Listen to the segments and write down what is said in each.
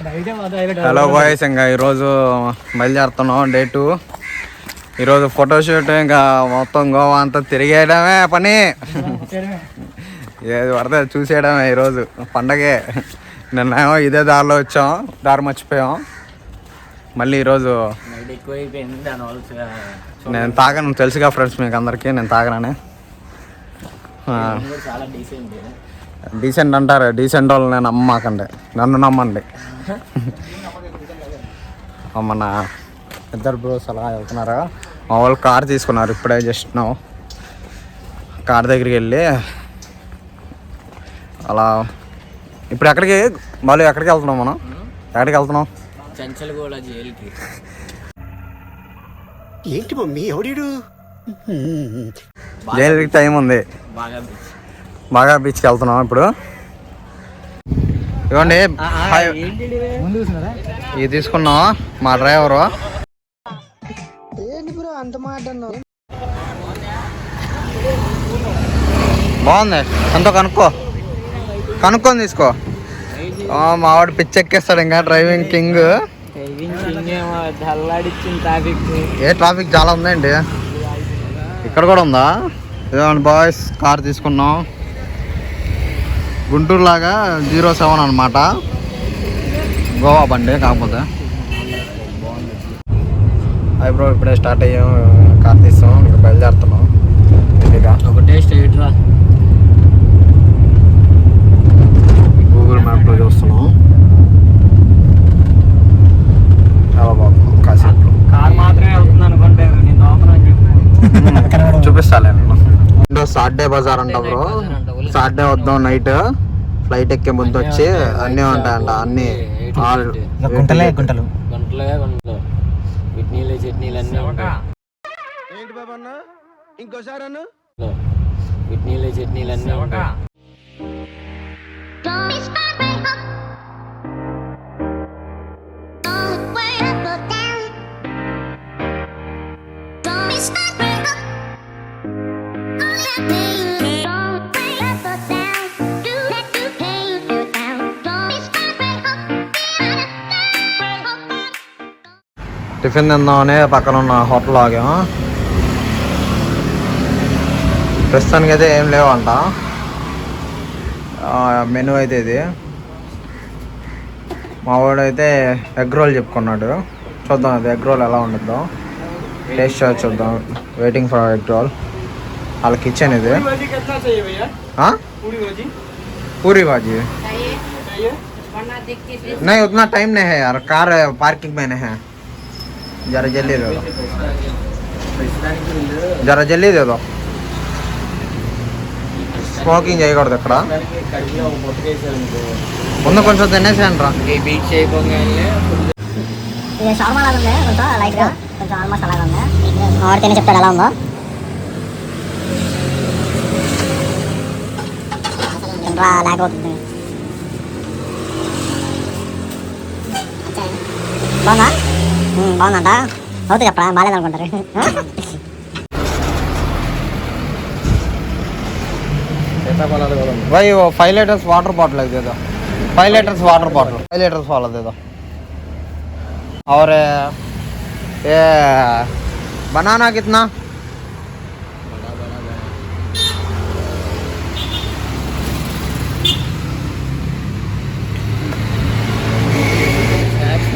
Hello boys, ఇంకా ఈరోజు బయలుదేరుతున్నాం డే 2. ఈరోజు ఫోటోషూట్, ఇంకా మొత్తం గోవా అంతా తిరిగేయడమే పని. ఏది పడితే చూసేయడమే. ఈరోజు పండగే. నిన్నేమో ఇదే దారిలో వచ్చాం, దారి మర్చిపోయాం. మళ్ళీ ఈరోజు నేను తాగను, తెలుసుగా ఫ్రెండ్స్ మీకు అందరికీ నేను తాగనని. డీసెంట్ అంటారు, డీసెంట్ వాళ్ళు నేను నమ్మకండి, నన్ను నమ్మండి. మన ఇద్దరు బ్రోస్ అలా వెళ్తున్నారు. మా వాళ్ళు కార్ తీసుకున్నారు ఇప్పుడే, జస్ట్ నో. కార్ దగ్గరికి వెళ్ళి అలా ఇప్పుడు ఎక్కడికి మళ్ళీ ఎక్కడికి వెళ్తున్నాం మనం? ఎక్కడికి వెళ్తున్నాం? చంచల్గూడ జైలుకి. ఏంటి మమ్మీ ఎవడీడు? జైలుకి టైం ఉంది. బాగా బీచ్కి వెళ్తున్నాం ఇప్పుడు. ఇవ్వండి, ఇది తీసుకున్నాం. మా డ్రైవరు బాగుంది, ఎంతో కనుక్కొని తీసుకో. మావాడు పిచ్చెక్కేస్తాడు ఇంకా, డ్రైవింగ్ కింగ్. ఏ ట్రాఫిక్ చాలా ఉందండి, ఇక్కడ కూడా ఉందా? ఇదేమండి బాయ్స్, కార్ తీసుకున్నాం. గుంటూరు లాగా 07 అనమాట, గోవా బండి. కాకపోతే బ్రో ఇప్పుడే స్టార్ట్ అయ్యాం, కార్ తీస్తాం, ఇంకా బయలుదేరుతున్నాం. ఒకటే స్ట్రైట్ రా. గూగుల్ మ్యాప్లో చూస్తున్నాం. చాలా బాగుంది. కాసేపు కార్ మాత్రమే వెళ్తుంది అనుకుంటే చూపిస్తాలే నేను. సాటర్డే బజార్ అంట బ్రో. సాటర్డే వద్దాం, నైట్ ఫ్లైట్ ఎక్కే ముందు వచ్చి అన్నీ ఉంటాయంట. అన్ని గుంటలే గుంటలు, చట్నీలు చట్నీలు అన్నీ ఉంటాయి. ఏంటి బాబన్న ఇంకోసారి అన్న? చట్నీలు చట్నీలు అన్నీ ఉంటాయి. టిఫిన్ తిందామని పక్కన ఉన్న హోటల్ ఆగాము. ప్రస్తుతానికి అయితే ఏం లేవంట మెనూ అయితే. ఇది మా వాడు అయితే ఎగ్ రోల్ చెప్పుకున్నాడు. చూద్దాం అది ఎగ్ రోల్ ఎలా ఉంటుందో, టేస్ట్ చూద్దాం. Waiting for egg role. వాళ్ళ కిచెన్ ఇది. पूरी भाजी नहीं, उतना टाइम नहीं है यार, कार पार्किंग में नहीं है. जरा जल्दी दे दो, जरा जल्दी दे दो. స్మోకింగ్ చేయకూడదు ఇక్కడ. ముందు కొంచెం తినేసాను రా. చెప్తాడు ఎలా ఉందో. లేకపోతుంది బాగుందా? బాగుందంట. అవుతుంది చెప్పరా, బాగాలేదు అనుకుంటారు. भाई वो 5 लीटर्स वाटर बॉटल दे दो. 5 लीटर्स वाटर बॉटल, 5 लीटर्स वाला दे दो. और ये बनाना कितना?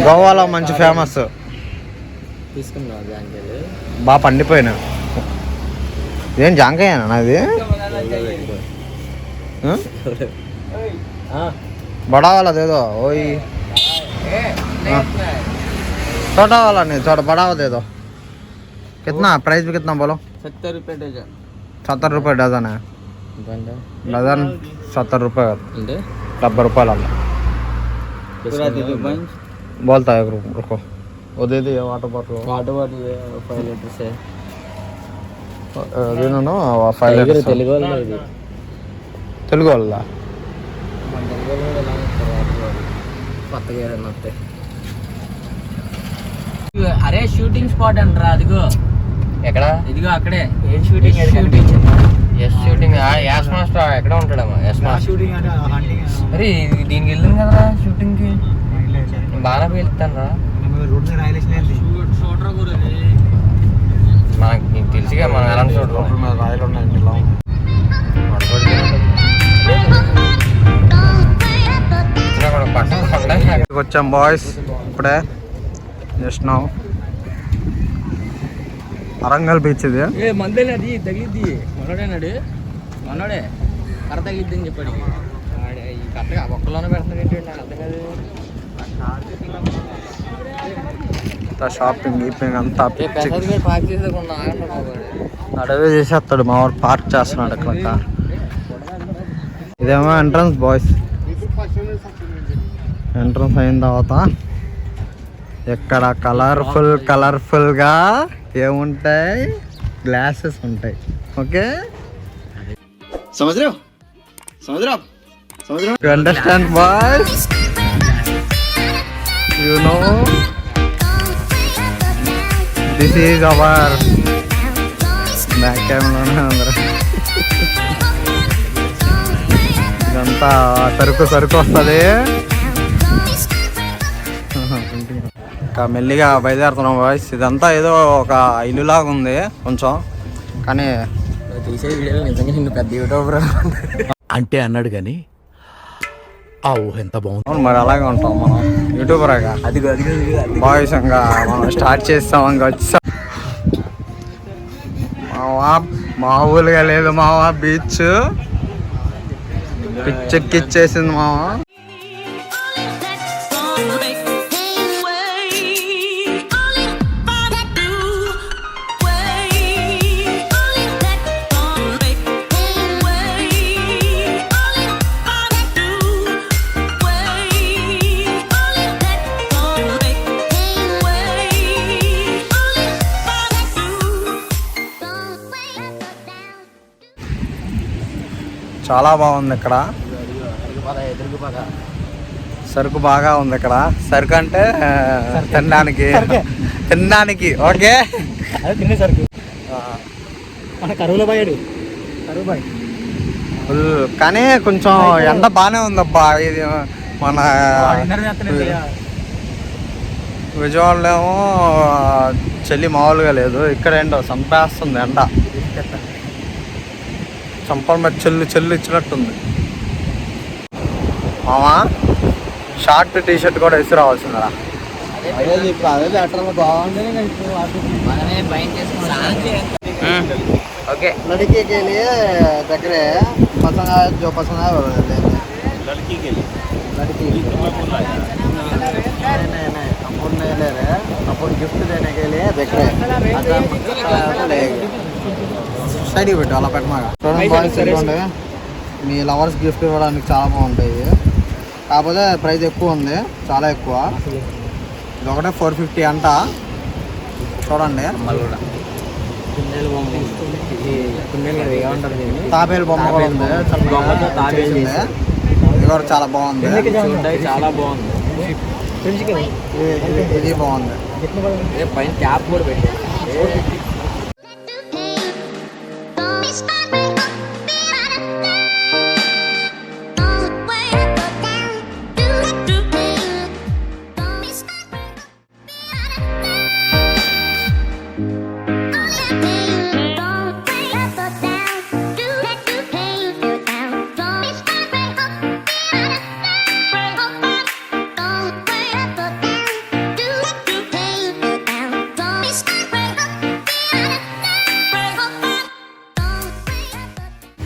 గోవాలో మంచి ఫేమస్. బాగా పండిపోయినా. ఏం జాంకాయనా నాది? बड़ा वाला दे दो. वही छोटा वाला नहीं, थोड़ा बड़ा वाला दे दो. कितना प्राइस भी कितना बोलो? 70 रुपये डजन. 70 रुपये डजन है. डजन 70 रुपये. 70 रुपये वाला बोलता है. रुको वो दे दिए वाटर बॉटल. 5 लीटर से అదేనా 5 లీటర్స్. తెలుగు వాళ్ళ అరే షూటింగ్ స్పాట్ అంటారా? అదిగో ఎక్కడ? ఇదిగో అక్కడే. ఏం షూటింగ్? షూటింగ్ యాస్ మాస్టర్ ఎక్కడ ఉంటాడమ్మా? యాస్ మాస్టర్ షూటింగ్ అంటే అరే దీనికి వెళ్ళాం కదా షూటింగ్కి. బాగా వెళ్తాను రా మనకి నీకు తెలుసుగా మనం ఎలాంటి చూడరు రాయలు ఉన్నాయండి ఇలా వచ్చాం బాయ్స్ ఇప్పుడే జస్ట్ నౌ అరంగల్ బీచ్ ఇది. మందేనా అది తగిలిద్ది మనోడేనాడు మనోడే కర తగిలిద్ది అని చెప్పాడు ఈ కరెక్ట్గా ఒక్కలోనే పెడుతున్నాడు ఏంటి నాకు అర్థం కాదు. షాపింగ్ గీపింగ్ అంతా పార్క్ చేసేకుండా అడవే చేసేస్తాడు మా వాడు పార్క్ చేస్తున్నాడు అక్కడ కార్. ఇదేమో ఎంట్రన్స్ బాయ్స్. ఎంట్రన్స్ అయిన తర్వాత ఇక్కడ కలర్ఫుల్గా ఏముంటాయి గ్లాసెస్ ఉంటాయి. ఓకే సముద్రం you understand boys you know this is our back క్యామ్లోనే అందరూ ఇదంతా సరుకు వస్తుంది. ఇంకా మెల్లిగా బయలుదేరుతున్నాం బాయ్స్. ఇదంతా ఏదో ఒక ఇల్లు లాగా ఉంది కొంచెం, కానీ తీసే వీడియోలు నిజంగా నిన్ను పెద్ద యూట్యూబర్ అంటే అన్నాడు కానీ ఆ ఊహ ఎంత బాగుంది. అవును మరి అలాగే ఉంటాం మనం యూట్యూబర్గా. అది బాయ్స్ ఇంకా మనం స్టార్ట్ చేస్తాం. ఇంకా వచ్చాం మామూలుగా లేదు మావా బీచ్ పిచ్చెక్కిచ్చేసింది మావా. చాలా బాగుంది ఇక్కడ. సరుకు బాగా ఉంది ఇక్కడ. సరుకు అంటే తినడానికి ఓకే. ఫుల్ కానీ కొంచెం ఎండ బాగానే ఉందబ్బా. ఇది మన విజయవాడలో ఏమో చలి మామూలుగా లేదు. ఇక్కడ ఏంటో చంపేస్తుంది ఎండ. చంపల మీద చెల్లు ఇచ్చినట్టుంది మామా. షార్ట్ టీ షర్ట్ కూడా వేసి రావాల్సిందిరా. ఓకే लड़की के लिए देख रहे हैं पसंद आया जो पसंद आया वो ले लड़की के लिए नहीं अपन नहीं ले रहे हैं. अपन गिफ्ट देने के लिए देख रहे हैं. స్టడీ పెట్టు అలా పెట్టమాగా. చూడండి మీ లవర్స్ గిఫ్ట్ ఇవ్వడానికి చాలా బాగుంటాయి. కాకపోతే ప్రైస్ ఎక్కువ ఉంది, చాలా ఎక్కువ. ఇది ఒకటే 450 అంట. చూడండి తాబేలు బొమ్మ కూడా ఉంది. ఇది కూడా చాలా బాగుంది. చాలా బాగుంది. ఇది బాగుంది. పైన క్యాప్ కూడా పెట్టి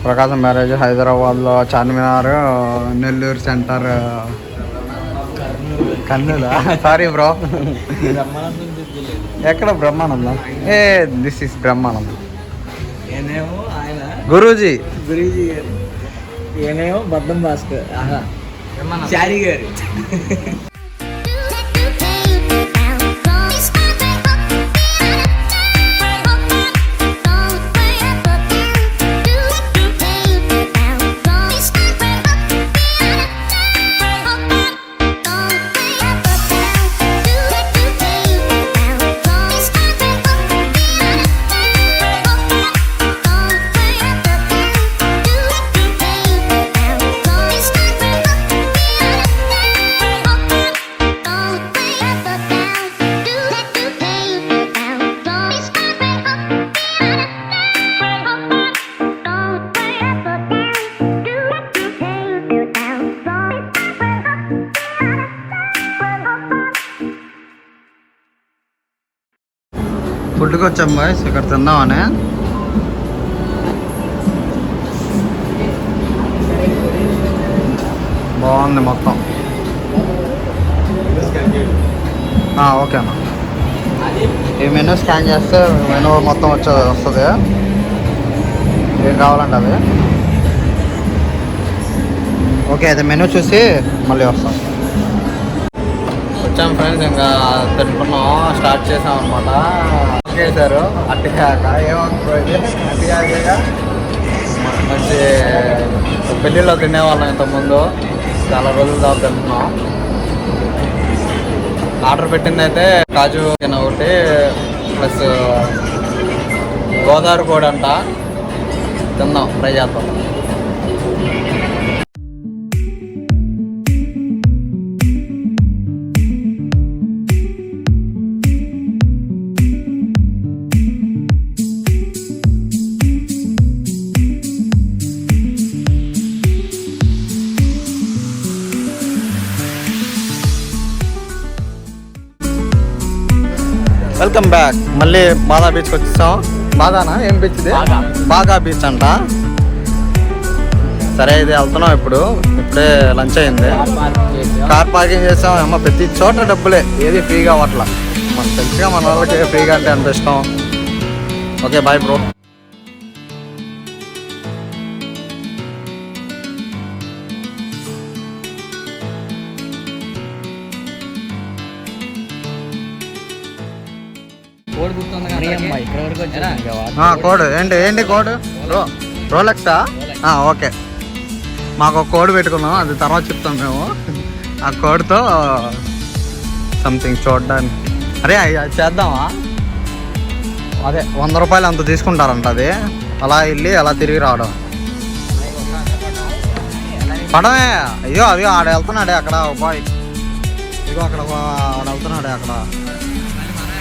ప్రకాశం మ్యారేజ్ హైదరాబాద్లో Charminar, Nellore centre, Kurnool. Sorry bro, ఎక్కడ బ్రహ్మానందం? ఏ దిస్ ఇస్ బ్రహ్మానందం. గురూజీ గారు, ఏనేమో బద్దం భాస్కర్, చారీ గారు. ఫుడ్కి వచ్చాం బాయ్స్, ఇక్కడ తిందామని. బాగుంది మొత్తం. ఓకే అన్న. ఈ మెనూ స్కాన్ చేస్తే మెనూ మొత్తం వస్తుంది. ఏం కావాలంటే అది. ఓకే, అయితే మెనూ చూసి మళ్ళీ వస్తాం. వచ్చాం ఫ్రెండ్స్, ఇంకా తింటున్నాం. స్టార్ట్ చేసాం అనమాట. చేశారు అట్టికాక ఏమనుకోండి, అట్టికాక మంచి పెళ్ళిలో తినేవాళ్ళం ఇంతకుముందు. చాలా రోజుల తర్వాత తింటున్నాం. ఆర్డర్ పెట్టింది అయితే కాజు చికెన్ ఒకటి ప్లస్ గోదావరి కోడి అంట. తిందాం, ట్రై చేద్దాం. Welcome back. మళ్ళీ బాగా బీచ్కి వచ్చేసాం. బాగానా? ఏం బీచ్ ఇది? బాగా బీచ్ అంట. సరే, ఇది వెళ్తున్నాం. ఇప్పుడే లంచ్ అయింది. కార్ పార్కింగ్ చేసాం. అమ్మ ప్రతి చోట డబ్బులే, ఏది ఫ్రీగా అవ్వట్లా. మనకు తెలుసుగా మన వాళ్ళకి ఫ్రీగా అంటే అంత ఇష్టం. Okay, bye bro. కోడ్ గుర్తుంది కదా ఇక్కడ వరకు వచ్చారా? కోడ్ ఏంటి కోడ్? రోలెక్సా? ఓకే, మాకు ఒక కోడ్ పెట్టుకున్నాం, అది తర్వాత చెప్తాం మేము. ఆ కోడ్తో సంథింగ్ చూడడానికి. అరే అది చేద్దామా? అదే 100 రూపాయలు అంత తీసుకుంటారంట. అది అలా వెళ్ళి అలా తిరిగి రావడం. పడమే. అయ్యో అది ఆడ వెళ్తున్నాడే అక్కడ బాయ్. ఇగో అక్కడ ఆడ వెళ్తున్నాడే అక్కడ.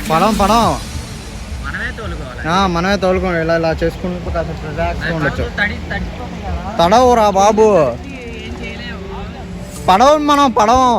పడం మనమే తోలుకోండి. ఇలా చేసుకుంటూ కాస్త రిలాక్స్గా ఉండొచ్చు. తడవురా బాబు, పడవ మనం పడవం.